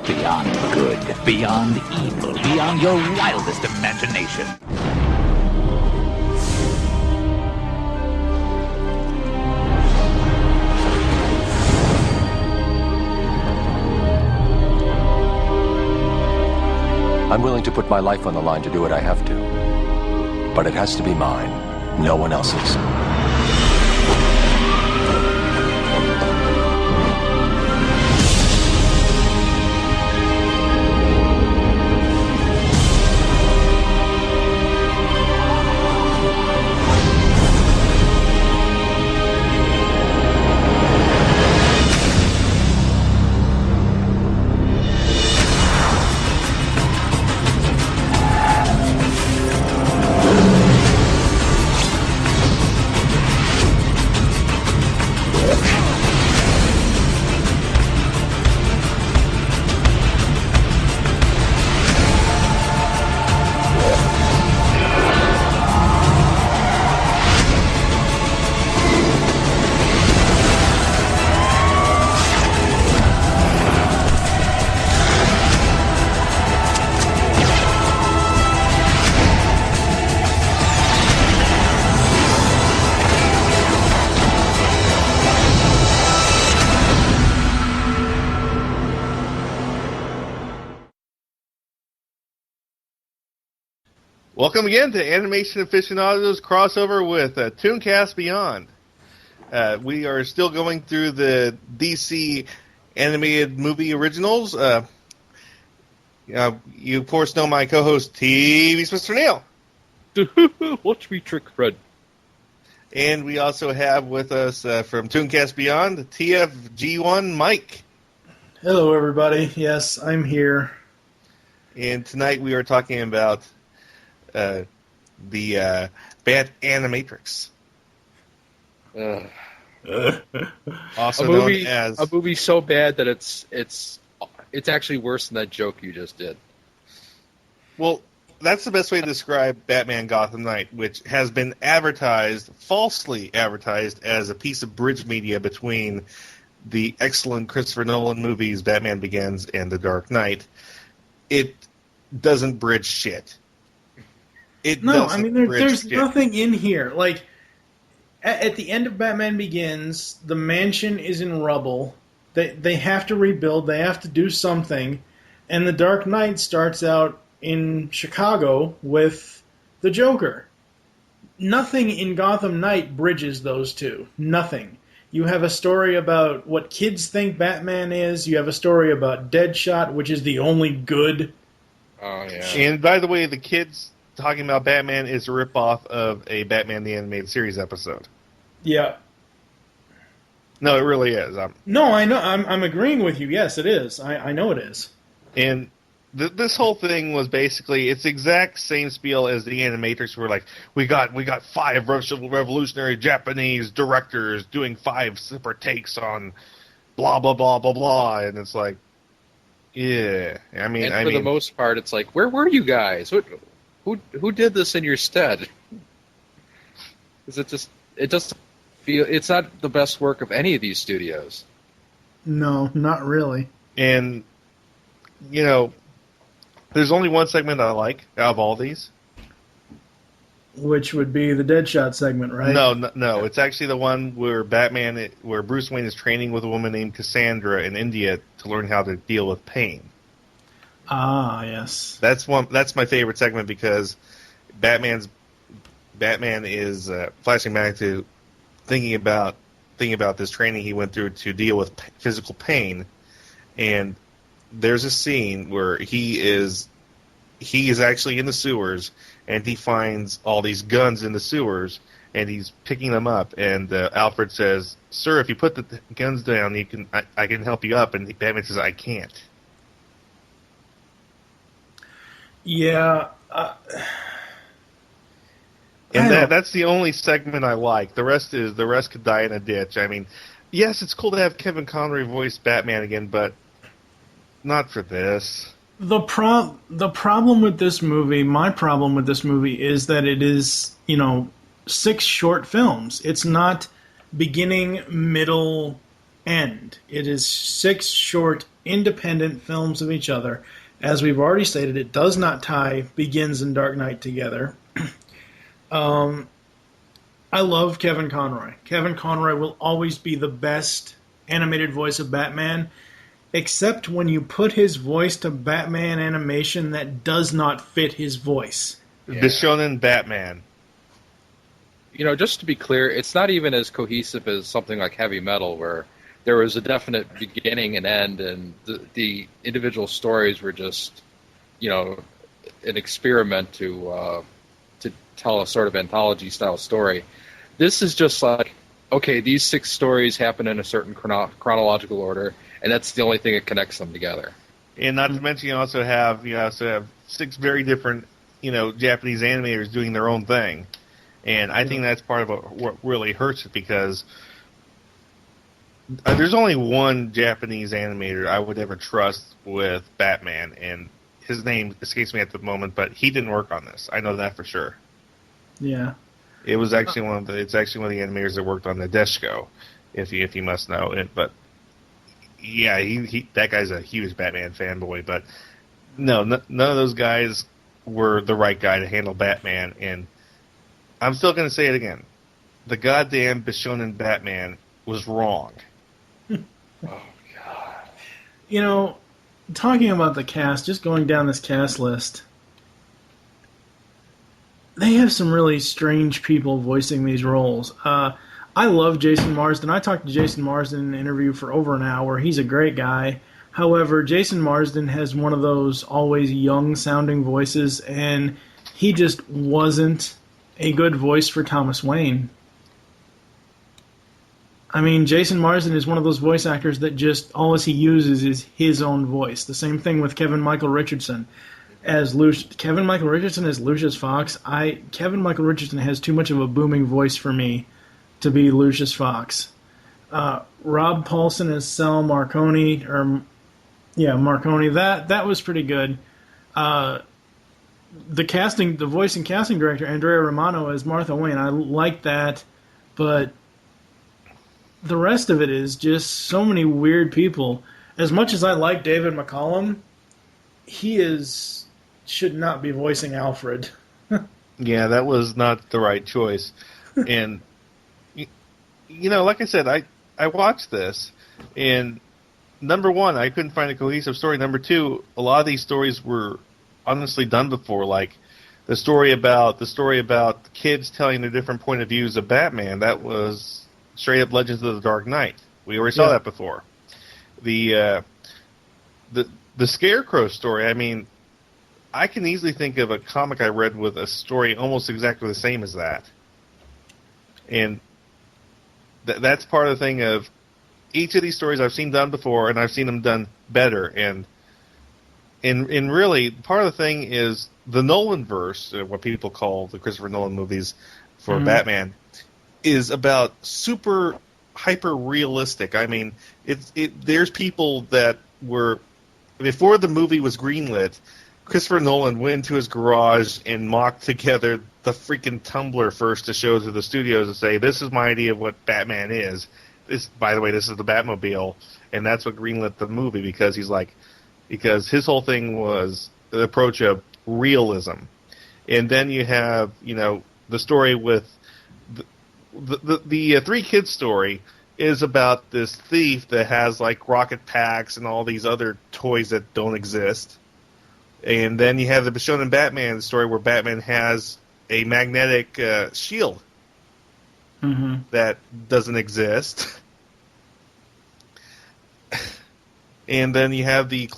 Beyond good, beyond evil, beyond your wildest imagination. I'm willing to put my life on the line to do what I have to. But it has to be mine, no one else's. Welcome again to Animation Aficionados crossover with ToonCast Beyond. We are still going through the DC animated movie originals. You, of course, know my co-host, TV's Mr. Neil. Watch me trick Fred. And we also have with us from ToonCast Beyond, TFG1 Mike. Hello, everybody. Yes, I'm here. And tonight we are talking about the Bat Animatrix. Also known as a movie so bad that it's actually worse than that joke you just did. Well, that's the best way to describe Batman Gotham Knight, which has been falsely advertised as a piece of bridge media between the excellent Christopher Nolan movies Batman Begins and The Dark Knight. It doesn't bridge shit. There's nothing in here. Like, at the end of Batman Begins, the mansion is in rubble. They have to rebuild. They have to do something. And The Dark Knight starts out in Chicago with the Joker. Nothing in Gotham Knight bridges those two. Nothing. You have a story about what kids think Batman is. You have a story about Deadshot, which is the only good. Oh, yeah. And by the way, the kids talking about Batman is a ripoff of a Batman the Animated Series episode. Yeah. No, it really is. No, I know. I'm agreeing with you. Yes, it is. I know it is. And this whole thing was basically it's the exact same spiel as the Animatrix. Where like we got 5 revolutionary Japanese directors doing 5 separate takes on blah blah blah blah blah, and it's like, yeah. I mean, for the most part, it's like, where were you guys? Who did this in your stead? Because it doesn't feel it's not the best work of any of these studios. No, not really. And there's only one segment I like out of all these, which would be the Deadshot segment, right? No. It's actually the one where where Bruce Wayne is training with a woman named Cassandra in India to learn how to deal with pain. Ah, yes. That's my favorite segment because Batman is flashing back to thinking about this training he went through to deal with physical pain, and there's a scene where he is actually in the sewers and he finds all these guns in the sewers and he's picking them up, and Alfred says, "Sir, if you put the guns down, I can help you up," and Batman says, "I can't." Yeah, that's the only segment I like. The rest could die in a ditch. I mean, yes, it's cool to have Kevin Conroy voice Batman again, but not for this. The problem with this movie, my problem with this movie, is that it is 6 short films. It's not beginning, middle, end. It is 6 short independent films of each other. As we've already stated, it does not tie Begins and Dark Knight together. I love Kevin Conroy. Kevin Conroy will always be the best animated voice of Batman, except when you put his voice to Batman animation that does not fit his voice. Yeah. Bishonen Batman. Just to be clear, it's not even as cohesive as something like Heavy Metal, where there was a definite beginning and end, and the individual stories were just, an experiment to tell a sort of anthology-style story. This is just like, okay, these 6 stories happen in a certain chronological order, and that's the only thing that connects them together. And not to mention, you also have 6 very different, Japanese animators doing their own thing. And I think that's part of what really hurts it, because there's only one Japanese animator I would ever trust with Batman, and his name escapes me at the moment, but he didn't work on this. I know that for sure. Yeah. It was actually one of the animators that worked on the Deshko, if you must know it. But yeah, he that guy's a huge Batman fanboy. But no, none of those guys were the right guy to handle Batman. And I'm still going to say it again: the goddamn Bishonen Batman was wrong. Oh God! Talking about the cast, just going down this cast list. They have some really strange people voicing these roles. I love Jason Marsden. I talked to Jason Marsden in an interview for over an hour. He's a great guy. However, Jason Marsden has one of those always young-sounding voices, and he just wasn't a good voice for Thomas Wayne. I mean, Jason Marsden is one of those voice actors that just all he uses is his own voice. The same thing with Kevin Michael Richardson. Kevin Michael Richardson as Lucius Fox. Kevin Michael Richardson has too much of a booming voice for me to be Lucius Fox. Rob Paulson as Sal Marconi, Marconi. That was pretty good. The voice and casting director Andrea Romano as Martha Wayne. I like that, but the rest of it is just so many weird people. As much as I like David McCallum, he should not be voicing Alfred. Yeah, that was not the right choice. And, like I said, I watched this, and number one, I couldn't find a cohesive story. Number two, a lot of these stories were honestly done before, like the story about kids telling their different point of views of Batman. That was straight up Legends of the Dark Knight. We already saw that before. The Scarecrow story, I mean, I can easily think of a comic I read with a story almost exactly the same as that. And that's part of the thing of each of these stories I've seen done before, and I've seen them done better. And really, part of the thing is the Nolanverse, what people call the Christopher Nolan movies for Batman, is about super hyper realistic. I mean, there's people that were, before the movie was greenlit, Christopher Nolan went into his garage and mocked together the freaking Tumblr first to show to the studios and say, this is my idea of what Batman is. By the way, this is the Batmobile, and that's what greenlit the movie, because his whole thing was the approach of realism. And then you have, the story with the Three Kids story is about this thief that has like rocket packs and all these other toys that don't exist. And then you have the Bishonen Batman story where Batman has a magnetic shield that doesn't exist. And then you have the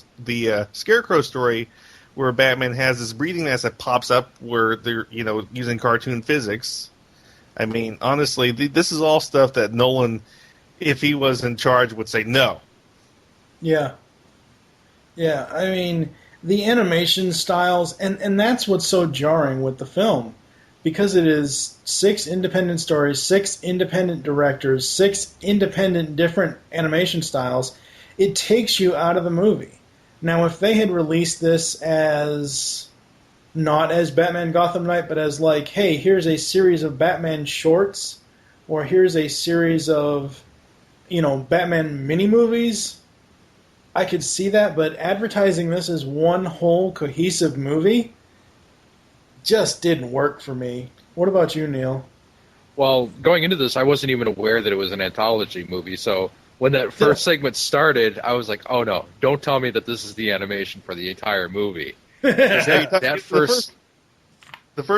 Scarecrow story where Batman has this breathing mask that pops up where they're using cartoon physics. I mean, honestly, this is all stuff that Nolan, if he was in charge, would say no. Yeah. Yeah, I mean, the animation styles, and that's what's so jarring with the film, because it is 6 independent stories, 6 independent directors, 6 independent different animation styles. It takes you out of the movie. Now, if they had released this as not as Batman Gotham Knight, but as like, hey, here's a series of Batman shorts, or here's a series of, Batman mini-movies, I could see that, but advertising this as one whole cohesive movie just didn't work for me. What about you, Neil? Well, going into this, I wasn't even aware that it was an anthology movie, so when that first segment started, I was like, oh no, don't tell me that this is the animation for the entire movie. The first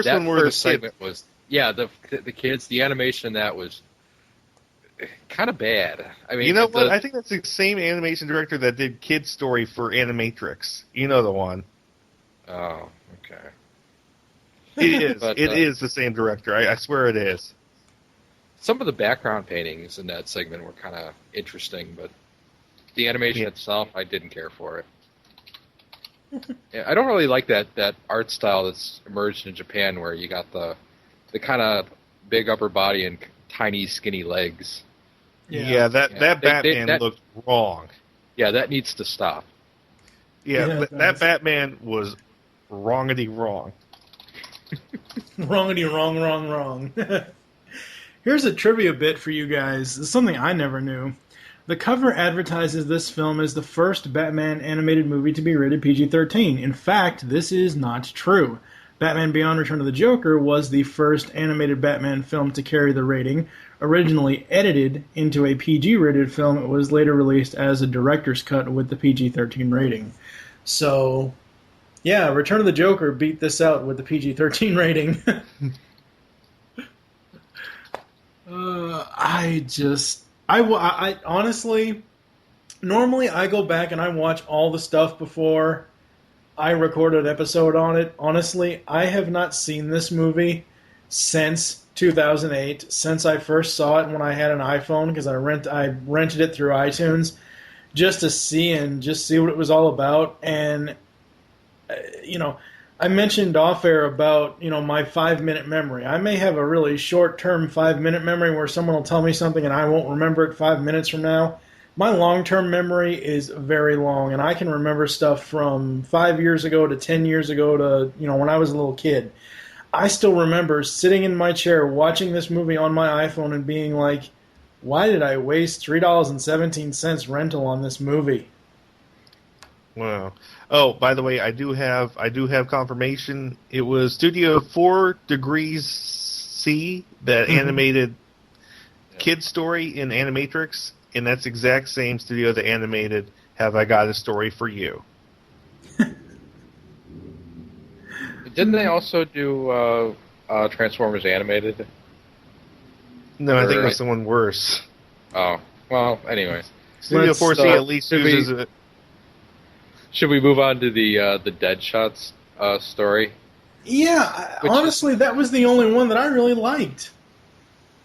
one where the segment was, the kids, the animation in that was kind of bad. I mean, you know what? I think that's the same animation director that did Kid Story for Animatrix. You know the one. Oh, okay. It is. But, it is the same director. I swear it is. Some of the background paintings in that segment were kind of interesting, but the animation itself, I didn't care for it. Yeah, I don't really like that art style that's emerged in Japan, where you got the kind of big upper body and tiny, skinny legs. Yeah, that Batman looked wrong. Yeah, that needs to stop. Yeah, that Batman was wrongity wrong. Wrongity wrong. Here's a trivia bit for you guys. This is something I never knew. The cover advertises this film as the first Batman animated movie to be rated PG-13. In fact, this is not true. Batman Beyond Return of the Joker was the first animated Batman film to carry the rating. Originally edited into a PG-rated film, it was later released as a director's cut with the PG-13 rating. So, yeah, Return of the Joker beat this out with the PG-13 rating. I honestly, normally I go back and I watch all the stuff before I record an episode on it. Honestly, I have not seen this movie since 2008, since I first saw it when I had an iPhone, because I rented it through iTunes just to see what it was all about. And I mentioned off air about, my 5-minute memory. I may have a really short-term 5-minute memory where someone will tell me something and I won't remember it 5 minutes from now. My long-term memory is very long, and I can remember stuff from 5 years ago to 10 years ago to, when I was a little kid. I still remember sitting in my chair watching this movie on my iPhone and being like, why did I waste $3.17 rental on this movie? Wow. Oh, by the way, I do have confirmation. It was Studio 4 Degrees C that animated Kid Story in Animatrix, and that's the exact same studio that animated Have I Got a Story for You. Didn't they also do Transformers Animated? No, I think it was someone worse. Oh, well, anyways. Studio 4C at least uses it. Should we move on to the Deadshot's story? Yeah, honestly, that was the only one that I really liked.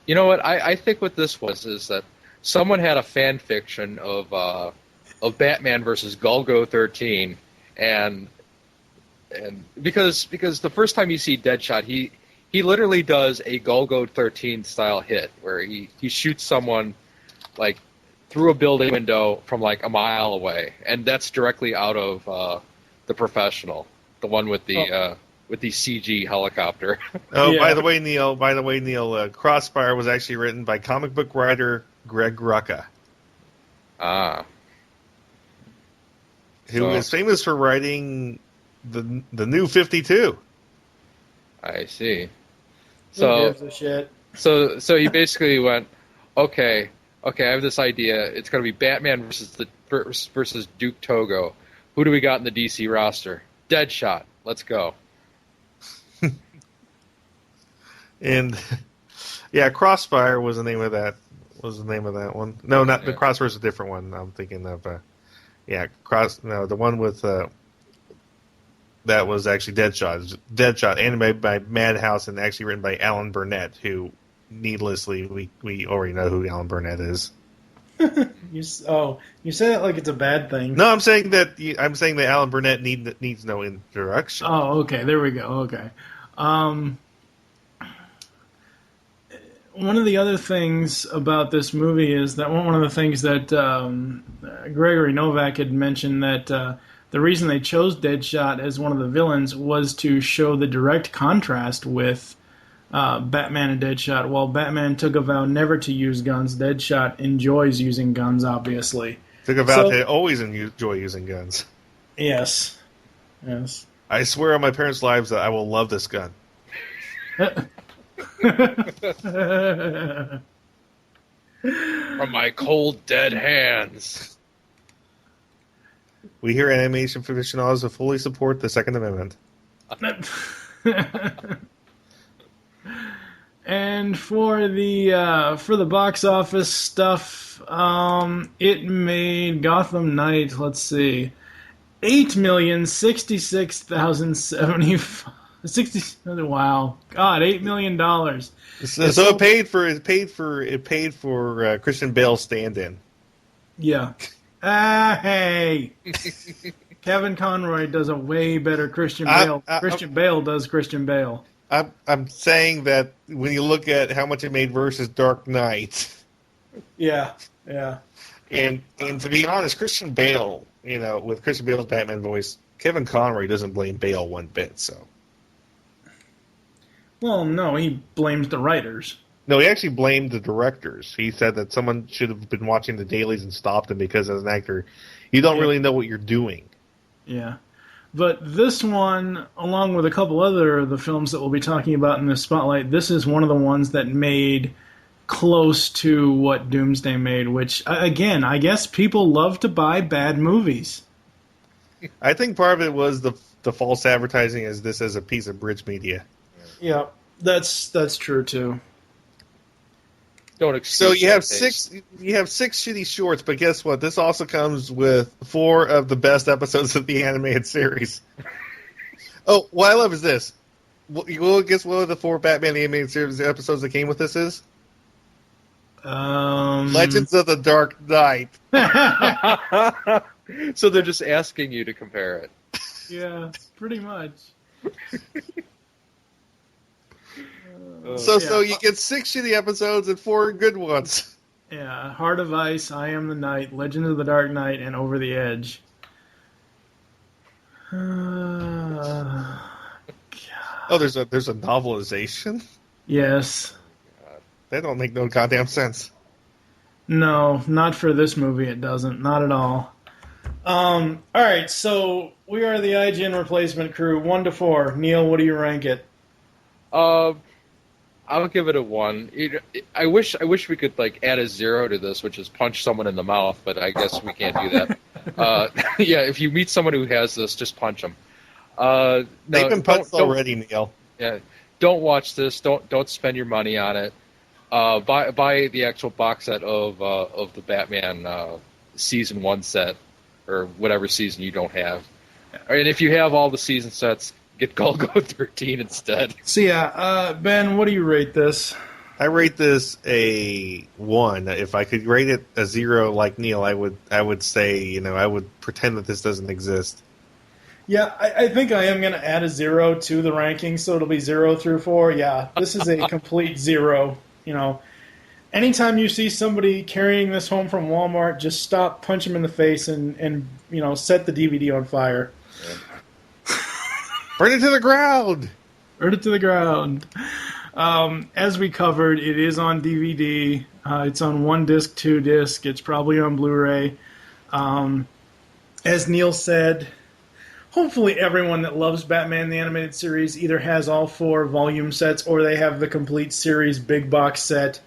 You know what? I think what this was is that someone had a fan fiction of Batman versus Golgo 13, and because the first time you see Deadshot, he literally does a Golgo 13 style hit where he shoots someone like through a building window from like a mile away, and that's directly out of The Professional, the one with the CG helicopter. Oh, yeah. By the way, Neil, Crossfire was actually written by comic book writer Greg Rucka. Ah. Who is famous for writing the New 52. I see. Who gives a shit? So he basically went, okay, I have this idea. It's going to be Batman versus Duke Togo. Who do we got in the DC roster? Deadshot. Let's go. And yeah, Crossfire was the name of that. One. No, not the Crossfire is a different one. I'm thinking of the one with that was actually Deadshot. Deadshot, animated by Madhouse and actually written by Alan Burnett, who needlessly we already know who Alan Burnett is. You say that like it's a bad thing. No, I'm saying that Alan Burnett needs no introduction. Oh, okay, there we go. Okay. One of the other things about this movie is that one of the things that Gregory Novak had mentioned, that the reason they chose Deadshot as one of the villains was to show the direct contrast with Batman and Deadshot. While Batman took a vow never to use guns, Deadshot enjoys using guns, obviously. Took a vow to always enjoy using guns. Yes. I swear on my parents' lives that I will love this gun. From my cold, dead hands. We here at Animation Aficionados will fully support the Second Amendment. And for the box office stuff, it made Gotham Knight. Let's see, $8,066,075. Wow, God, $8 million. So it paid for Christian Bale's stand-in. Yeah. Hey, Kevin Conroy does a way better Christian Bale. Christian Bale does Christian Bale. I'm saying that when you look at how much it made versus Dark Knight. Yeah. And to be honest, Christian Bale, with Christian Bale's Batman voice, Kevin Conroy doesn't blame Bale one bit, so. Well, no, he blames the writers. No, he actually blamed the directors. He said that someone should have been watching the dailies and stopped him because as an actor, you don't really know what you're doing. Yeah. But this one, along with a couple other of the films that we'll be talking about in this spotlight, this is one of the ones that made close to what Doomsday made, which, again, I guess people love to buy bad movies. I think part of it was the false advertising as this as a piece of bridge media. Yeah, that's true, too. So you have six shitty shorts, but guess what? This also comes with 4 of the best episodes of the animated series. Oh, what I love is this. Well, guess what of the 4 Batman animated series episodes that came with this is? Legends of the Dark Knight. So they're just asking you to compare it. Yeah, pretty much. So you get 6 shitty episodes and 4 good ones. Yeah, Heart of Ice, I Am the Night, Legend of the Dark Knight, and Over the Edge. There's a novelization? Yes. That don't make no goddamn sense. No, not for this movie it doesn't. Not at all. Alright, so we are the IGN replacement crew, 1 to 4. Neil, what do you rank it? I'll give it a 1. I wish we could add a 0 to this, which is punch someone in the mouth, but I guess we can't do that. Yeah, if you meet someone who has this, just punch them. They've been punched already, Neil. Yeah, don't watch this. Don't spend your money on it. Buy the actual box set of the Batman season 1 set, or whatever season you don't have. And if you have all the season sets, get Golgo 13 instead. So yeah, Ben, what do you rate this? I rate this a 1. If I could rate it a 0 like Neil, I would say, I would pretend that this doesn't exist. Yeah, I think I am going to add a 0 to the ranking, so it'll be 0 through 4. Yeah, this is a complete 0. Anytime you see somebody carrying this home from Walmart, just stop, punch them in the face, and set the DVD on fire. Yeah. Burn it to the ground! Burn it to the ground. As we covered, it is on DVD. It's on 1 disc, 2 disc. It's probably on Blu-ray. As Neil said, hopefully everyone that loves Batman the Animated Series either has all 4 volume sets or they have the complete series big box set.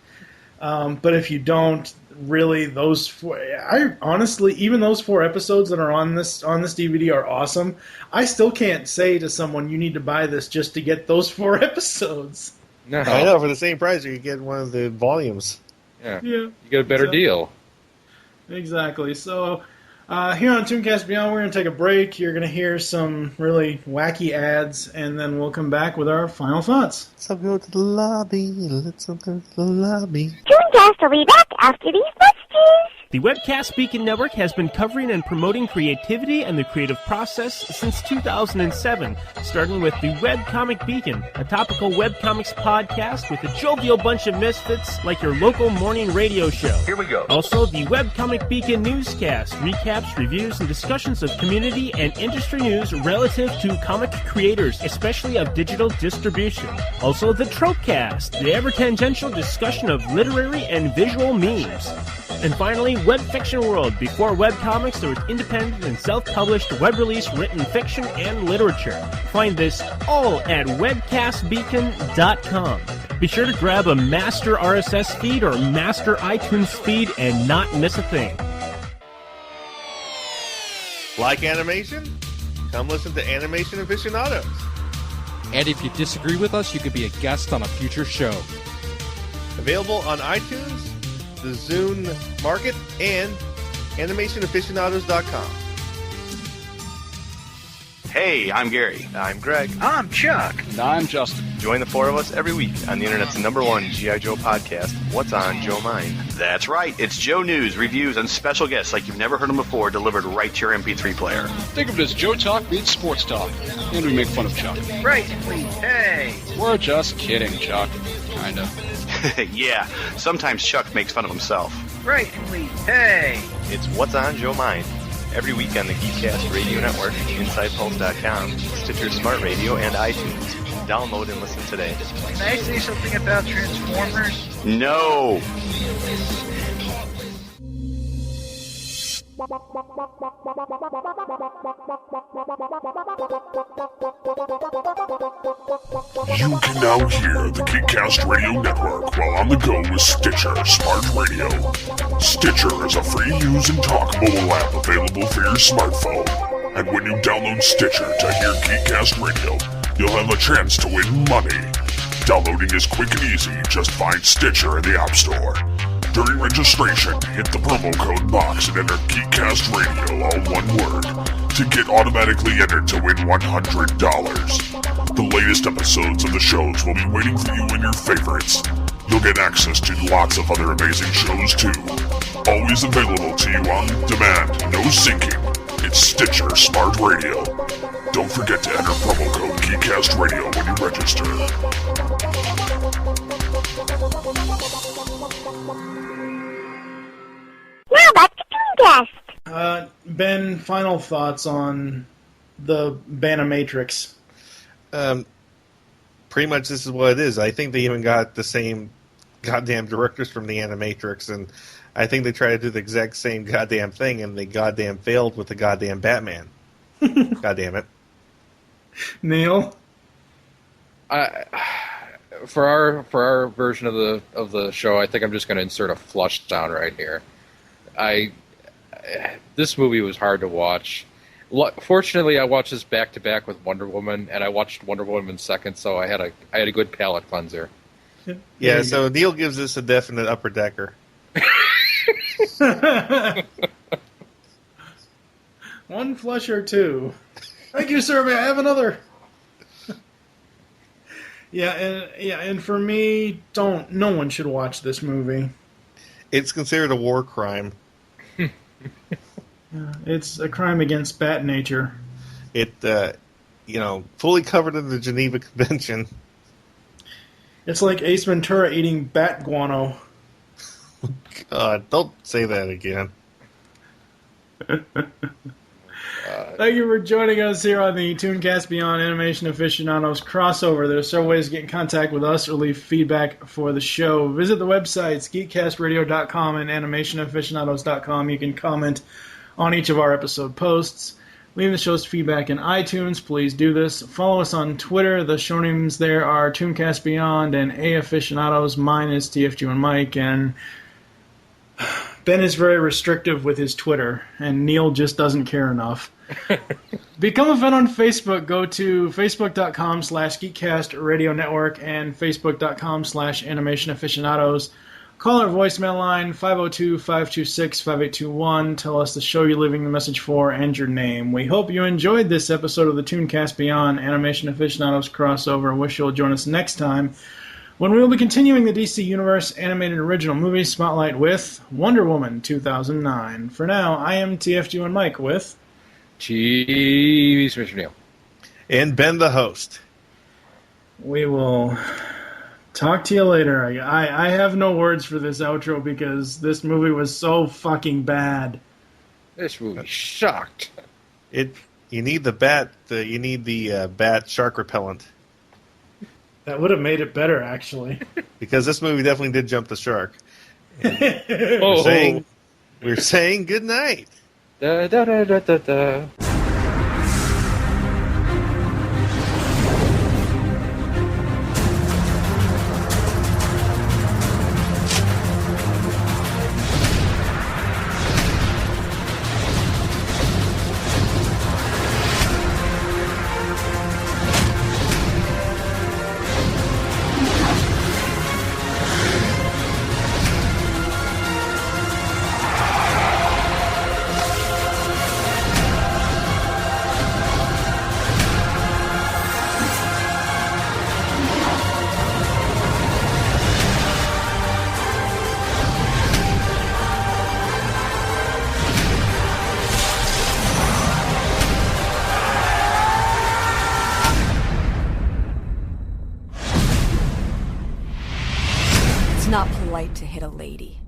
But if you don't, really, those 4... honestly, even those 4 episodes that are on this DVD are awesome. I still can't say to someone, you need to buy this just to get those 4 episodes. No. I know, for the same price you get one of the volumes. Yeah. You get a better deal. Exactly. So, here on ToonCast Beyond, we're going to take a break. You're going to hear some really wacky ads, and then we'll come back with our final thoughts. Let's go to the lobby. Let's go to the lobby. ToonCast will be back after these messages. The Webcast Beacon Network has been covering and promoting creativity and the creative process since 2007, starting with the Webcomic Beacon, a topical webcomics podcast with a jovial bunch of misfits like your local morning radio show. Here we go. Also, the Webcomic Beacon Newscast, recaps, reviews, and discussions of community and industry news relative to comic creators, especially of digital distribution. Also, the Tropecast, the ever-tangential discussion of literary and visual memes. And finally, Web Fiction World. Before webcomics, there was independent and self-published web-release written fiction and literature. Find this all at webcastbeacon.com. Be sure to grab a master RSS feed or master iTunes feed and not miss a thing. Like animation? Come listen to Animation Aficionados. And if you disagree with us, you could be a guest on a future show. Available on iTunes, the Zune Market, and animationaficionados.com. Hey, I'm Gary. I'm Greg. I'm Chuck. And I'm Justin. Join the four of us every week on the internet's #1 G.I. Joe podcast, What's on Joe Mind? That's right. It's Joe news, reviews, and special guests like you've never heard them before delivered right to your MP3 player. Think of it as Joe Talk meets Sports Talk. And we make fun of Chuck. Right, please. Hey. We're just kidding, Chuck. Kinda. Yeah, sometimes Chuck makes fun of himself. Right, please. Hey. It's What's on Joe Mind? Every week on the GeekCast Radio Network, InsidePulse.com, Stitcher Smart Radio, and iTunes. Download and listen today. Can I say something about Transformers? No! You can now hear the GeekCast Radio Network while on the go with Stitcher Smart Radio. Stitcher is a free-use and talk mobile app available for your smartphone. And when you download Stitcher to hear GeekCast Radio, you'll have a chance to win money. Downloading is quick and easy. Just find Stitcher in the App Store. During registration, hit the promo code box and enter GeekCast Radio, all one word, to get automatically entered to win $100. The latest episodes of the shows will be waiting for you in your favorites. You'll get access to lots of other amazing shows too. Always available to you on demand, no syncing. It's Stitcher Smart Radio. Don't forget to enter promo code GeekCast Radio when you register. Now back to ToonCast. Ben, final thoughts on the Banamatrix. Pretty much this is what it is. I think they even got the same goddamn directors from the Animatrix, and I think they tried to do the exact same goddamn thing, and they goddamn failed with the goddamn Batman. Goddamn it. Neil? For our version of the show, I think I'm just going to insert a flush down right here. This movie was hard to watch. Fortunately, I watched this back to back with Wonder Woman, and I watched Wonder Woman second, so I had a good palate cleanser. Yeah, so Neil gives this a definite upper decker. One flush or two. Thank you, sir. May I have another? And for me, no one should watch this movie. It's considered a war crime. It's a crime against bat nature. It, fully covered in the Geneva Convention. It's like Ace Ventura eating bat guano. God, don't say that again. Thank you for joining us here on the ToonCast Beyond Animation Aficionados crossover. There are several ways to get in contact with us or leave feedback for the show. Visit the websites, geekcastradio.com and animationaficionados.com. You can comment on each of our episode posts. Leave the show's feedback in iTunes. Please do this. Follow us on Twitter. The show names there are ToonCast Beyond and Aficionados. Mine is TFG and Mike, and Ben is very restrictive with his Twitter, and Neil just doesn't care enough. Become a fan on Facebook. Go to facebook.com/GeekCast Radio Network and facebook.com/Animation Aficionados. Call our voicemail line, 502-526-5821. Tell us the show you're leaving the message for and your name. We hope you enjoyed this episode of the ToonCast Beyond Animation Aficionados crossover. Wish you'll join us next time, when we will be continuing the DC Universe animated original movie spotlight with Wonder Woman 2009. For now, I am TFG and Mike with Cheese Mr. Neil. And Ben the host. We will talk to you later. I have no words for this outro because this movie was so fucking bad. This movie sucked. You need the bat. You need the bat shark repellent. That would have made it better, actually. Because this movie definitely did jump the shark. We're saying good night. Da, da, da, da, da, da. It's not polite to hit a lady.